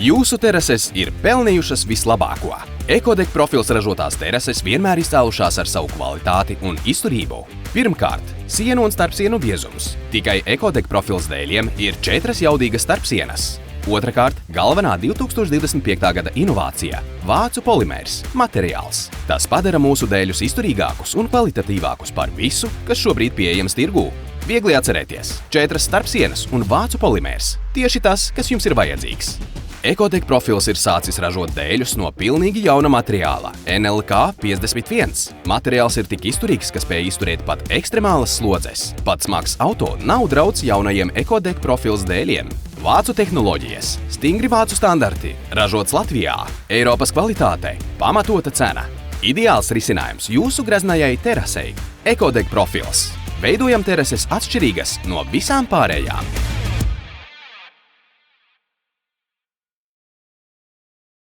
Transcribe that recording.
Jūsu terases ir pelnījušas vislabāko. Ekodek profils ražotās terases vienmēr izcēlušās ar savu kvalitāti un izturību. Pirmkārt, sienu un starpsienu biezums. Tikai Ekodek profils dēļiem ir 4 jaudīgas starpsienas. Otrakārt, galvenā 2025. gada inovācija – vācu polimērs materiāls. Tas padara mūsu dēļus izturīgākus un kvalitatīvākus par visu, kas šobrīd pieejams tirgū. Viegli atcerēties – 4 starpsienas un vācu polimērs. Tieši tas, kas jums ir vajadzīgs. Ekodek profils ir sācis ražot dēļus no pilnīgi jauna materiāla – NLK 51. Materiāls ir tik izturīgs, ka spēj izturēt pat ekstremālas slodzes. Pat smags auto nav drauds jaunajiem Ekodek profils dēļiem. Vācu tehnoloģijas, stingri vācu standarti, ražots Latvijā, Eiropas kvalitāte, pamatota cena. Ideāls risinājums jūsu greznajai terasei. Ekodek profils. Veidojam terases atšķirīgas no visām pārējām.